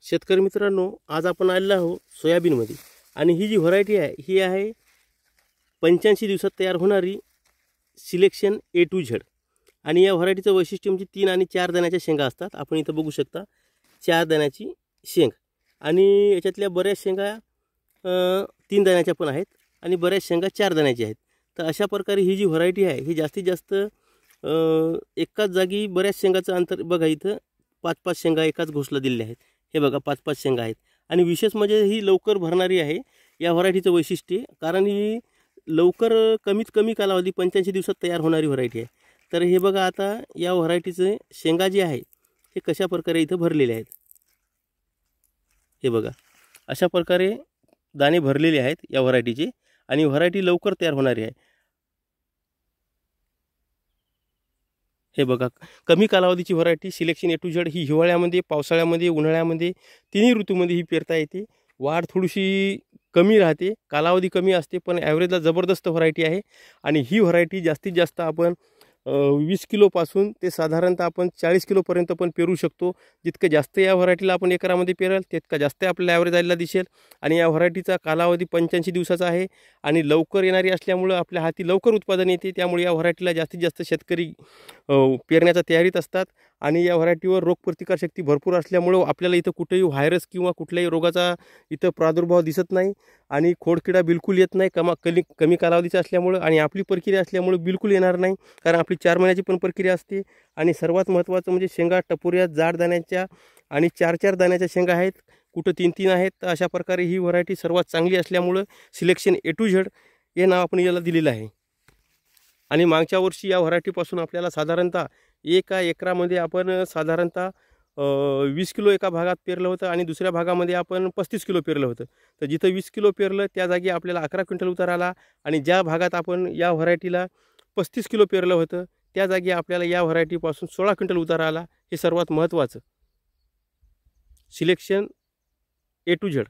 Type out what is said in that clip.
शेतकरी मित्रांनो, आज आपण आलेलो आहोत सोयाबीनमध्ये आणि ही जी व्हरायटी आहे ही आहे 85 दिवसात तयार होणारी सिलेक्शन A to Z। आणि या व्हरायटीचं वैशिष्ट्य म्हणजे 3 आणि 4 दाण्याच्या शेंगा असतात। आपण इथं बघू शकता 4 दाण्याची शेंग आणि याच्यातल्या बऱ्याच शेंगा 3 दाण्याच्या पण आहेत आणि बऱ्याच शेंगा 4 दाण्याच्या आहेत। तर अशा प्रकारे ही जी व्हरायटी आहे ही जास्तीत जास्त एकाच जागी बऱ्याच शेंगाचं अंतर बघा, इथं 5-5 शेंगा एकाच घोसला दिलेल्या आहेत। हे बघा 5-5 शेंगा आहेत आणि विशेष म्हणजे ही लवकर भरणारी आहे या व्हरायटीचं वैशिष्ट्य, कारण ही लवकर कमीत कमी कालावधी 85 दिवसात तयार होणारी व्हरायटी आहे। तर हे बघा आता या व्हरायटीचे शेंगा जे आहे हे कशा प्रकारे इथं भरलेले आहेत। हे बघा अशा प्रकारे दाणे भरलेले आहेत या व्हरायटीचे आणि व्हरायटी लवकर तयार होणारी आहे। हे बघा कमी कालावधीची variety selection A to Z ही हिवाळ्यामध्ये, पावसाळ्यामध्ये, उन्हाळ्यामध्ये तिन्ही ऋतूमध्ये ही पेरता येते। वाढ थोडीशी कमी राहते, कालावधी कमी असते, पण ॲव्हरेजला जबरदस्त व्हरायटी आहे। आणि ही व्हरायटी जास्तीत जास्त आपण 20 किलोपासून ते साधारणतः आपण 40 किलोपर्यंत पण पेरू शकतो। जितकं जास्त या व्हरायटीला आपण एकरामध्ये पेराल तितका जास्त आपल्याला ॲव्हरेज आलेला दिसेल। आणि या व्हरायटीचा कालावधी 85 दिवसाचा आहे आणि लवकर येणारी असल्यामुळे आपल्या हाती लवकर उत्पादन येते, त्यामुळे या व्हरायटीला जास्तीत जास्त शेतकरी पेरण्याच्या तयारीत असतात। आणि या व्हरायटीवर रोगप्रतिकारशक्ती भरपूर असल्यामुळे आपल्याला इथं कुठेही व्हायरस किंवा कुठल्याही रोगाचा इथं प्रादुर्भाव दिसत नाही आणि खोडकिडा बिलकुल येत नाही कमी कालावधीचा असल्यामुळे। आणि आपली प्रक्रिया असल्यामुळे बिलकुल येणार नाही, कारण आपली 4 महिन्याची पण प्रक्रिया असते। आणि सर्वात महत्त्वाचं म्हणजे शेंगा टपोऱ्या जाड दाण्याच्या आणि 4-4 दाण्याच्या शेंगा आहेत, कुठं 3-3 आहेत। तर अशा प्रकारे ही व्हरायटी सर्वात चांगली असल्यामुळे सिलेक्शन A to Z हे नाव आपण याला दिलेलं आहे। आणि मागच्या वर्षी या व्हरायटीपासून आपल्याला साधारणतः एका एकरामध्ये आपण साधारणतः 20 किलो एका भागात पेरलं होतं आणि दुसऱ्या भागामध्ये आपण 35 किलो पेरलं होतं। तर जिथं 20 किलो पेरलं त्या जागी आपल्याला 11 क्विंटल उतार आला आणि ज्या भागात आपण या व्हरायटीला 35 किलो पेरलं होतं त्या जागी आपल्याला या व्हरायटीपासून 16 क्विंटल उतार आला। हे सर्वात महत्त्वाचं सिलेक्शन A to Z।